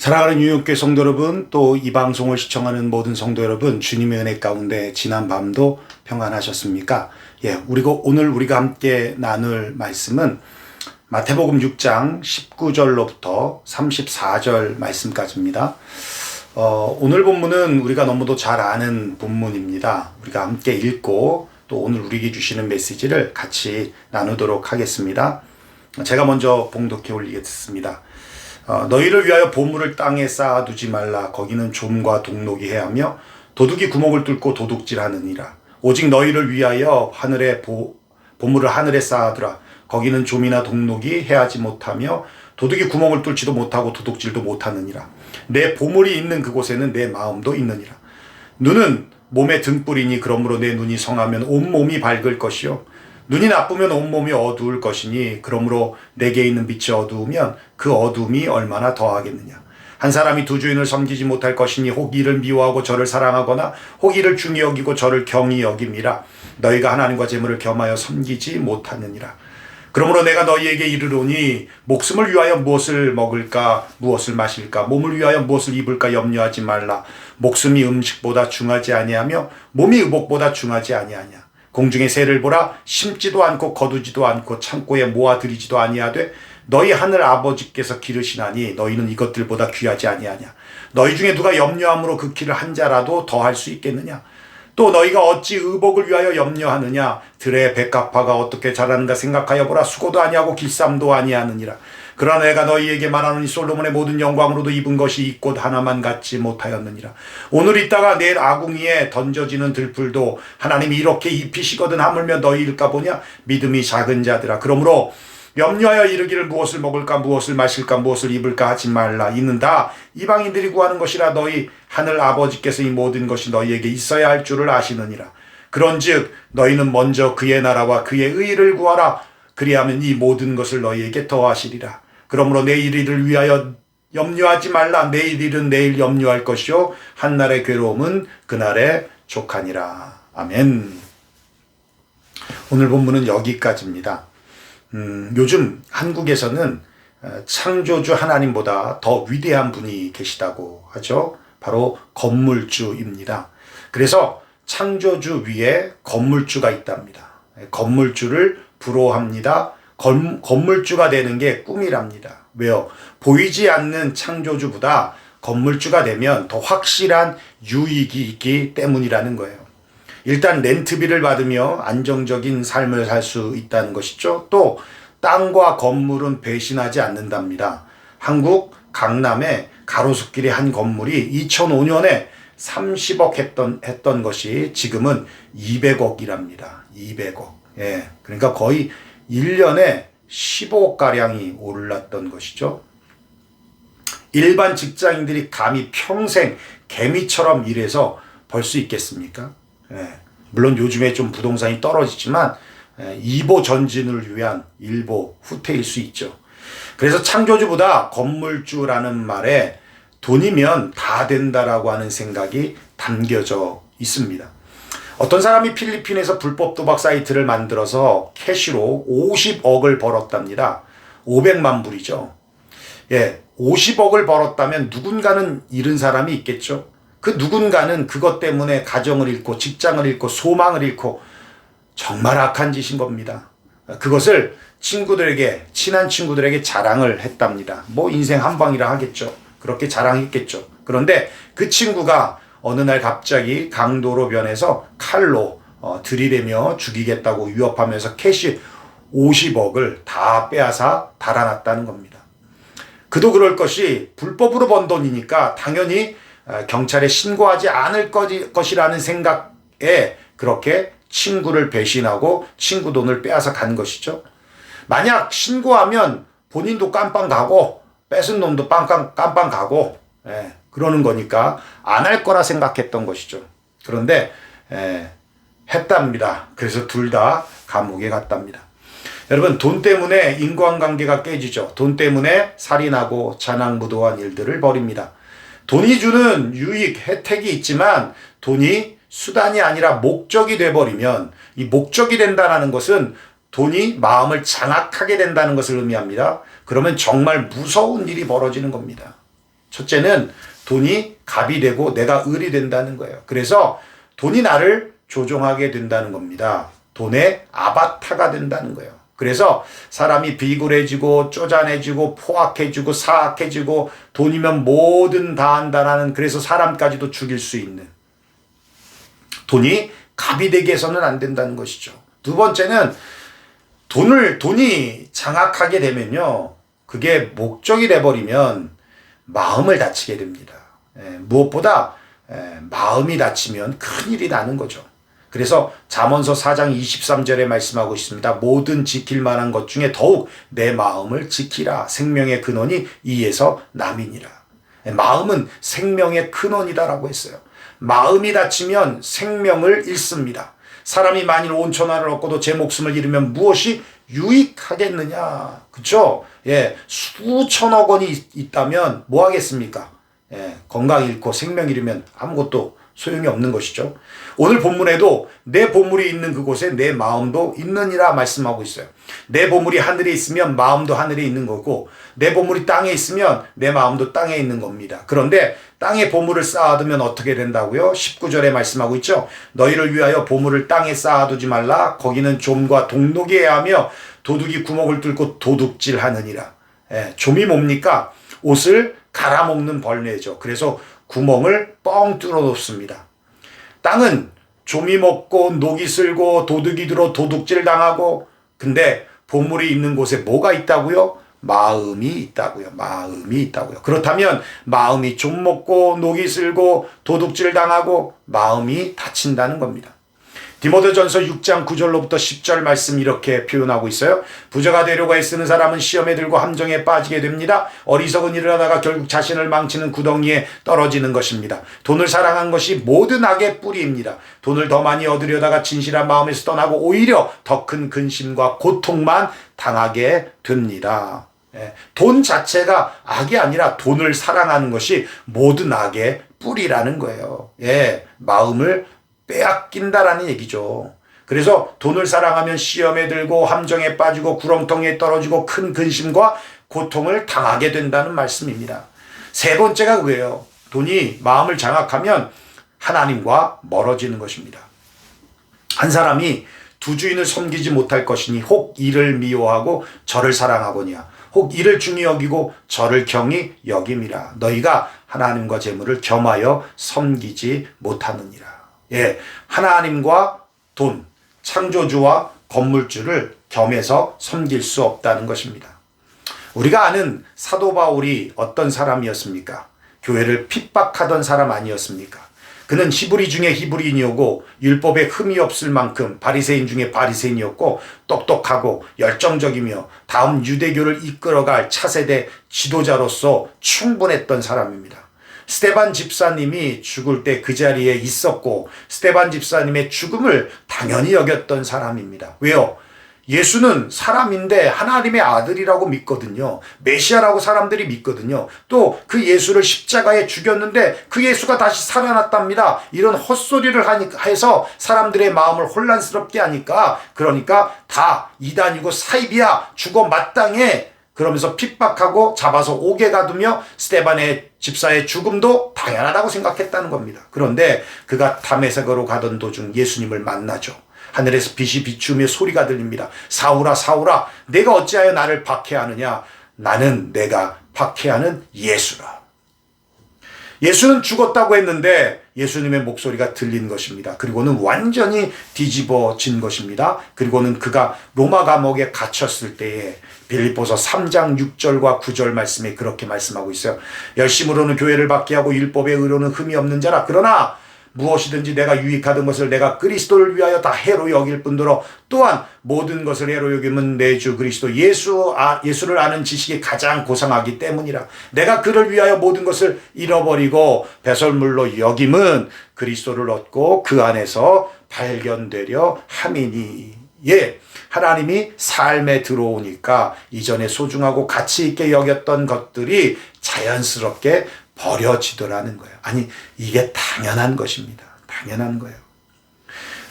사랑하는 뉴욕교회 성도 여러분, 또 이 방송을 시청하는 모든 성도 여러분, 주님의 은혜 가운데 지난 밤도 평안하셨습니까? 오늘 우리가 함께 나눌 말씀은 마태복음 6장 19절로부터 34절 말씀까지입니다. 오늘 본문은 우리가 너무도 잘 아는 본문입니다. 우리가 함께 읽고 또 오늘 우리에게 주시는 메시지를 같이 나누도록 하겠습니다. 제가 먼저 봉독해 올리겠습니다. 너희를 위하여 보물을 땅에 쌓아두지 말라. 거기는 좀과 동록이 해하며 도둑이 구멍을 뚫고 도둑질하느니라. 오직 너희를 위하여 보물을 하늘에 쌓아두라. 거기는 좀이나 동록이 해하지 못하며 도둑이 구멍을 뚫지도 못하고 도둑질도 못하느니라. 내 보물이 있는 그곳에는 내 마음도 있느니라. 눈은 몸의 등불이니 그러므로 내 눈이 성하면 온몸이 밝을 것이요 눈이 나쁘면 온몸이 어두울 것이니 그러므로 내게 있는 빛이 어두우면 그 어두움이 얼마나 더하겠느냐. 한 사람이 두 주인을 섬기지 못할 것이니 혹 이를 미워하고 저를 사랑하거나 혹 이를 중히 여기고 저를 경히 여김이라. 너희가 하나님과 재물을 겸하여 섬기지 못하느니라. 그러므로 내가 너희에게 이르노니 목숨을 위하여 무엇을 먹을까 무엇을 마실까 몸을 위하여 무엇을 입을까 염려하지 말라. 목숨이 음식보다 중하지 아니하며 몸이 의복보다 중하지 아니하냐. 공중의 새를 보라. 심지도 않고 거두지도 않고 창고에 모아들이지도 아니하되 너희 하늘 아버지께서 기르시나니 너희는 이것들보다 귀하지 아니하냐. 너희 중에 누가 염려함으로 그 키를 한 자라도 더할 수 있겠느냐. 또 너희가 어찌 의복을 위하여 염려하느냐. 들의 백합화가 어떻게 자라는가 생각하여 보라. 수고도 아니하고 길쌈도 아니하느니라. 그러나 내가 너희에게 말하노니 솔로몬의 모든 영광으로도 입은 것이 이 꽃 하나만 갖지 못하였느니라. 오늘 있다가 내일 아궁이에 던져지는 들풀도 하나님이 이렇게 입히시거든 하물며 너희일까 보냐. 믿음이 작은 자들아. 그러므로 염려하여 이르기를 무엇을 먹을까 무엇을 마실까 무엇을 입을까 하지 말라. 이는 다 이방인들이 구하는 것이라. 너희 하늘 아버지께서 이 모든 것이 너희에게 있어야 할 줄을 아시느니라. 그런즉 너희는 먼저 그의 나라와 그의 의를 구하라. 그리하면 이 모든 것을 너희에게 더하시리라. 그러므로 내일 일을 위하여 염려하지 말라. 내일 일은 내일 염려할 것이요 한날의 괴로움은 그날의 족하니라. 아멘. 오늘 본문은 여기까지입니다. 요즘 한국에서는 창조주 하나님보다 더 위대한 분이 계시다고 하죠. 바로 건물주입니다. 그래서 창조주 위에 건물주가 있답니다. 건물주를 부러워합니다. 건물주가 되는 게 꿈이랍니다. 왜요? 보이지 않는 창조주보다 건물주가 되면 더 확실한 유익이 있기 때문이라는 거예요. 일단 렌트비를 받으며 안정적인 삶을 살 수 있다는 것이죠. 또 땅과 건물은 배신하지 않는답니다. 한국 강남에 가로수길의 한 건물이 2005년에 30억 했던 것이 지금은 200억이랍니다. 200억. 그러니까 거의 1년에 15억가량이 올랐던 것이죠. 일반 직장인들이 감히 평생 개미처럼 일해서 벌 수 있겠습니까? 물론 요즘에 좀 부동산이 떨어지지만 이보 전진을 위한 일보 후퇴일 수 있죠. 그래서 창조주보다 건물주라는 말에 돈이면 다 된다라고 하는 생각이 담겨져 있습니다. 어떤 사람이 필리핀에서 불법 도박 사이트를 만들어서 캐시로 50억을 벌었답니다. 500만 불이죠. 50억을 벌었다면 누군가는 잃은 사람이 있겠죠. 그 누군가는 그것 때문에 가정을 잃고 직장을 잃고 소망을 잃고 정말 악한 짓인 겁니다. 그것을 친한 친구들에게 자랑을 했답니다. 뭐 인생 한방이라 하겠죠. 그렇게 자랑했겠죠. 그런데 그 친구가 어느 날 갑자기 강도로 변해서 칼로 들이대며 죽이겠다고 위협하면서 캐시 50억을 다 빼앗아 달아났다는 겁니다. 그도 그럴 것이 불법으로 번 돈이니까 당연히 경찰에 신고하지 않을 것이라는 생각에 그렇게 친구를 배신하고 친구 돈을 빼앗아 간 것이죠. 만약 신고하면 본인도 깜빵 가고 뺏은 놈도 깜빵 가고 그러는 거니까 안 할 거라 생각했던 것이죠. 그런데 했답니다. 그래서 둘 다 감옥에 갔답니다. 여러분, 돈 때문에 인간관계가 깨지죠. 돈 때문에 살인하고 잔악무도한 일들을 벌입니다. 돈이 주는 유익, 혜택이 있지만 돈이 수단이 아니라 목적이 돼버리면, 이 목적이 된다는 것은 돈이 마음을 장악하게 된다는 것을 의미합니다. 그러면 정말 무서운 일이 벌어지는 겁니다. 첫째는 돈이 갑이 되고 내가 을이 된다는 거예요. 그래서 돈이 나를 조종하게 된다는 겁니다. 돈의 아바타가 된다는 거예요. 그래서 사람이 비굴해지고 쪼잔해지고 포악해지고 사악해지고 돈이면 뭐든 다 한다라는, 그래서 사람까지도 죽일 수 있는, 돈이 갑이 되게 해서는 안 된다는 것이죠. 두 번째는 돈이 장악하게 되면요, 그게 목적이 돼버리면 마음을 다치게 됩니다. 무엇보다 마음이 다치면 큰일이 나는 거죠. 그래서 잠언서 4장 23절에 말씀하고 있습니다. 모든 지킬 만한 것 중에 더욱 내 마음을 지키라. 생명의 근원이 이에서 남이니라. 마음은 생명의 근원이다라고 했어요. 마음이 다치면 생명을 잃습니다. 사람이 만일 온천하를 얻고도 제 목숨을 잃으면 무엇이 유익하겠느냐. 그렇죠? 수천억 원이 있다면 뭐 하겠습니까? 건강 잃고 생명 잃으면 아무것도 소용이 없는 것이죠. 오늘 본문에도 내 보물이 있는 그곳에 내 마음도 있느니라 말씀하고 있어요. 내 보물이 하늘에 있으면 마음도 하늘에 있는 거고, 내 보물이 땅에 있으면 내 마음도 땅에 있는 겁니다. 그런데 땅에 보물을 쌓아두면 어떻게 된다고요? 19절에 말씀하고 있죠. 너희를 위하여 보물을 땅에 쌓아두지 말라. 거기는 좀과 동록이 해하며 도둑이 구멍을 뚫고 도둑질하느니라. 좀이 뭡니까? 옷을 갈아먹는 벌레죠. 그래서 구멍을 뻥 뚫어 놓습니다. 땅은 좀이 먹고 녹이 슬고 도둑이 들어 도둑질 당하고, 근데 보물이 있는 곳에 뭐가 있다고요? 마음이 있다고요. 마음이 있다고요. 그렇다면 마음이 좀 먹고 녹이 슬고 도둑질 당하고 마음이 다친다는 겁니다. 디모데전서 6장 9절로부터 10절 말씀 이렇게 표현하고 있어요. 부자가 되려고 애쓰는 사람은 시험에 들고 함정에 빠지게 됩니다. 어리석은 일을 하다가 결국 자신을 망치는 구덩이에 떨어지는 것입니다. 돈을 사랑한 것이 모든 악의 뿌리입니다. 돈을 더 많이 얻으려다가 진실한 마음에서 떠나고 오히려 더 큰 근심과 고통만 당하게 됩니다. 돈 자체가 악이 아니라 돈을 사랑하는 것이 모든 악의 뿌리라는 거예요. 마음을 빼앗긴다라는 얘기죠. 그래서 돈을 사랑하면 시험에 들고 함정에 빠지고 구렁텅이에 떨어지고 큰 근심과 고통을 당하게 된다는 말씀입니다. 세 번째가 그거예요. 돈이 마음을 장악하면 하나님과 멀어지는 것입니다. 한 사람이 두 주인을 섬기지 못할 것이니 혹 이를 미워하고 저를 사랑하거니와 혹 이를 중히 여기고 저를 경히 여김이라. 너희가 하나님과 재물을 겸하여 섬기지 못하느니라. 하나님과 돈, 창조주와 건물주를 겸해서 섬길 수 없다는 것입니다. 우리가 아는 사도 바울이 어떤 사람이었습니까? 교회를 핍박하던 사람 아니었습니까? 그는 히브리 중에 히브리인이었고 율법에 흠이 없을 만큼 바리새인 중에 바리새인이었고 똑똑하고 열정적이며 다음 유대교를 이끌어갈 차세대 지도자로서 충분했던 사람입니다. 스데반 집사님이 죽을 때 그 자리에 있었고 스데반 집사님의 죽음을 당연히 여겼던 사람입니다. 왜요? 예수는 사람인데 하나님의 아들이라고 믿거든요. 메시아라고 사람들이 믿거든요. 또 그 예수를 십자가에 죽였는데 그 예수가 다시 살아났답니다. 이런 헛소리를 해서 사람들의 마음을 혼란스럽게 하니까, 그러니까 다 이단이고 사입이야, 죽어 마땅해, 그러면서 핍박하고 잡아서 옥에 가두며 스데반의 집사의 죽음도 당연하다고 생각했다는 겁니다. 그런데 그가 다메섹으로 가던 도중 예수님을 만나죠. 하늘에서 빛이 비추며 소리가 들립니다. 사울아 사울아 내가 어찌하여 나를 박해하느냐. 나는 내가 박해하는 예수라. 예수는 죽었다고 했는데 예수님의 목소리가 들린 것입니다. 그리고는 완전히 뒤집어진 것입니다. 그리고는 그가 로마 감옥에 갇혔을 때에 빌립보서 3장 6절과 9절 말씀에 그렇게 말씀하고 있어요. 열심으로는 교회를 받게 하고 율법의 의로는 흠이 없는 자라. 그러나 무엇이든지 내가 유익하던 것을 내가 그리스도를 위하여 다 해로 여길 뿐더러 또한 모든 것을 해로 여김은 내 주 그리스도 예수를 아는 지식이 가장 고상하기 때문이라. 내가 그를 위하여 모든 것을 잃어버리고 배설물로 여김은 그리스도를 얻고 그 안에서 발견되려 함이니. 하나님이 삶에 들어오니까 이전에 소중하고 가치 있게 여겼던 것들이 자연스럽게 버려지더라는 거예요. 아니, 이게 당연한 것입니다. 당연한 거예요.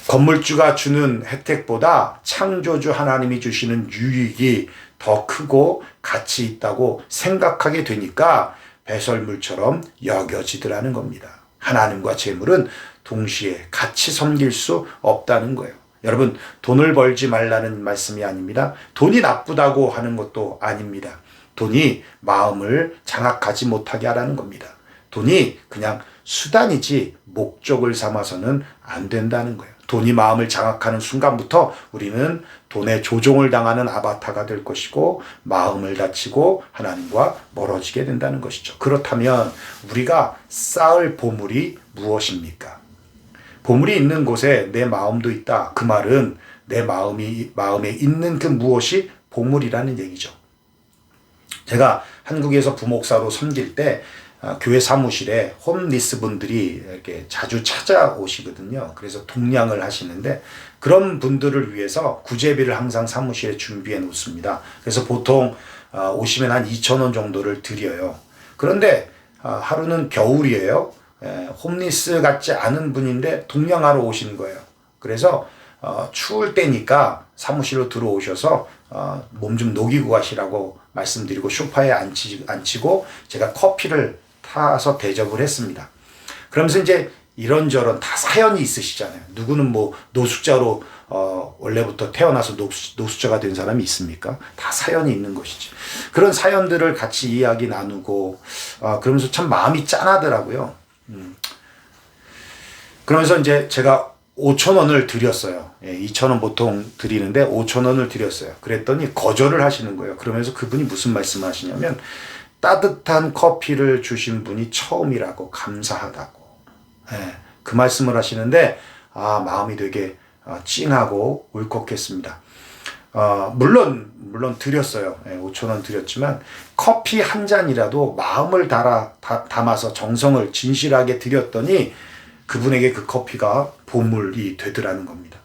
건물주가 주는 혜택보다 창조주 하나님이 주시는 유익이 더 크고 가치 있다고 생각하게 되니까 배설물처럼 여겨지더라는 겁니다. 하나님과 재물은 동시에 같이 섬길 수 없다는 거예요. 여러분, 돈을 벌지 말라는 말씀이 아닙니다. 돈이 나쁘다고 하는 것도 아닙니다. 돈이 마음을 장악하지 못하게 하라는 겁니다. 돈이 그냥 수단이지 목적을 삼아서는 안 된다는 거예요. 돈이 마음을 장악하는 순간부터 우리는 돈에 조종을 당하는 아바타가 될 것이고 마음을 다치고 하나님과 멀어지게 된다는 것이죠. 그렇다면 우리가 쌓을 보물이 무엇입니까? 보물이 있는 곳에 내 마음도 있다. 그 말은 내 마음에 있는 그 무엇이 보물이라는 얘기죠. 제가 한국에서 부목사로 섬길 때 교회 사무실에 홈리스 분들이 이렇게 자주 찾아오시거든요. 그래서 동냥을 하시는데 그런 분들을 위해서 구제비를 항상 사무실에 준비해 놓습니다. 그래서 보통 오시면 한 2,000원 정도를 드려요. 그런데 하루는 겨울이에요. 홈리스 같지 않은 분인데 동냥하러 오신 거예요. 그래서 추울 때니까 사무실로 들어오셔서 몸 좀 녹이고 가시라고 말씀드리고 소파에 앉히고 제가 커피를 타서 대접을 했습니다. 그러면서 이제 이런저런 다 사연이 있으시잖아요. 누구는 뭐 노숙자로 원래부터 태어나서 노숙자가 된 사람이 있습니까? 다 사연이 있는 것이지. 그런 사연들을 같이 이야기 나누고 그러면서 참 마음이 짠하더라고요. 그러면서 이제 제가 5,000원을 드렸어요. 2,000원 보통 드리는데 5,000원을 드렸어요. 그랬더니 거절을 하시는 거예요. 그러면서 그분이 무슨 말씀을 하시냐면 따뜻한 커피를 주신 분이 처음이라고 감사하다고. 그 말씀을 하시는데 마음이 되게 찡하고 울컥했습니다. 물론 드렸어요. 5,000원 드렸지만 커피 한 잔이라도 마음을 담아서 정성을 진실하게 드렸더니 그분에게 그 커피가 보물이 되더라는 겁니다.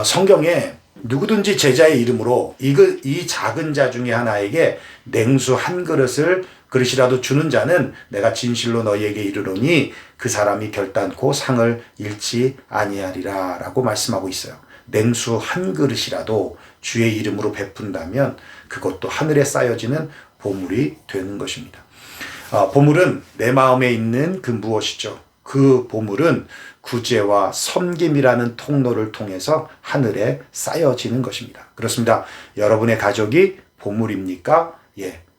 성경에 누구든지 제자의 이름으로 이 작은 자 중에 하나에게 냉수 한 그릇이라도 주는 자는 내가 진실로 너희에게 이르노니 그 사람이 결단코 상을 잃지 아니하리라 라고 말씀하고 있어요. 냉수 한 그릇이라도 주의 이름으로 베푼다면 그것도 하늘에 쌓여지는 보물이 되는 것입니다. 보물은 내 마음에 있는 그 무엇이죠? 그 보물은 구제와 섬김이라는 통로를 통해서 하늘에 쌓여지는 것입니다. 그렇습니다. 여러분의 가족이 보물입니까?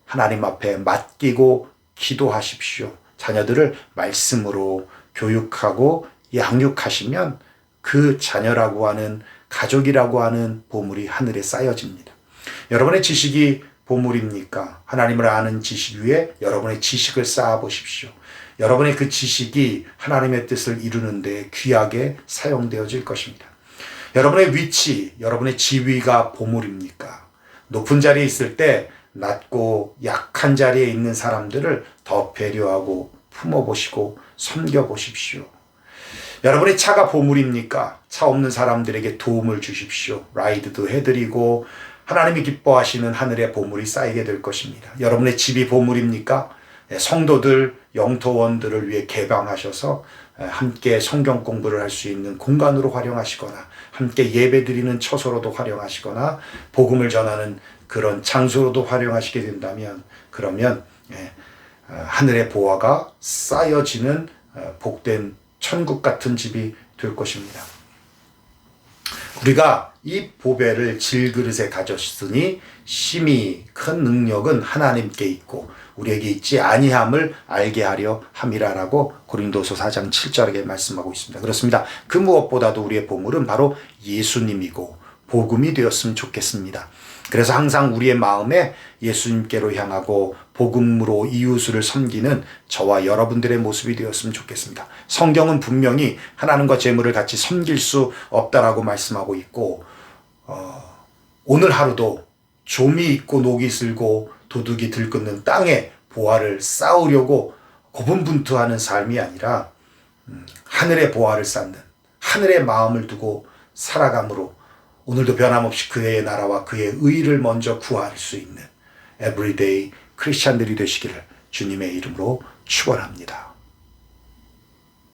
하나님 앞에 맡기고 기도하십시오. 자녀들을 말씀으로 교육하고 양육하시면 그 자녀라고 하는 가족이라고 하는 보물이 하늘에 쌓여집니다. 여러분의 지식이 보물입니까? 하나님을 아는 지식 위에 여러분의 지식을 쌓아 보십시오. 여러분의 그 지식이 하나님의 뜻을 이루는 데 귀하게 사용되어질 것입니다. 여러분의 위치, 여러분의 지위가 보물입니까? 높은 자리에 있을 때 낮고 약한 자리에 있는 사람들을 더 배려하고 품어보시고 섬겨보십시오. 여러분의 차가 보물입니까? 차 없는 사람들에게 도움을 주십시오. 라이드도 해드리고 하나님이 기뻐하시는 하늘의 보물이 쌓이게 될 것입니다. 여러분의 집이 보물입니까? 성도들, 영토원들을 위해 개방하셔서 함께 성경 공부를 할 수 있는 공간으로 활용하시거나 함께 예배드리는 처소로도 활용하시거나 복음을 전하는 그런 장소로도 활용하시게 된다면 그러면 하늘의 보화가 쌓여지는 복된 천국 같은 집이 될 것입니다. 우리가 이 보배를 질그릇에 가졌으니 심히 큰 능력은 하나님께 있고 우리에게 있지 아니함을 알게 하려 함이라라고 고린도서 4장 7절에 말씀하고 있습니다. 그렇습니다. 그 무엇보다도 우리의 보물은 바로 예수님이고 복음이 되었으면 좋겠습니다. 그래서 항상 우리의 마음에 예수님께로 향하고 복음으로 이웃을 섬기는 저와 여러분들의 모습이 되었으면 좋겠습니다. 성경은 분명히 하나님과 재물을 같이 섬길 수 없다라고 말씀하고 있고 오늘 하루도 좀이 있고 녹이 슬고 도둑이 들끓는 땅에 보화를 쌓으려고 고분분투하는 삶이 아니라 하늘의 보화를 쌓는 하늘의 마음을 두고 살아감으로 오늘도 변함없이 그의 나라와 그의 의를 먼저 구할 수 있는 에브리데이 크리스찬들이 되시기를 주님의 이름으로 축원합니다.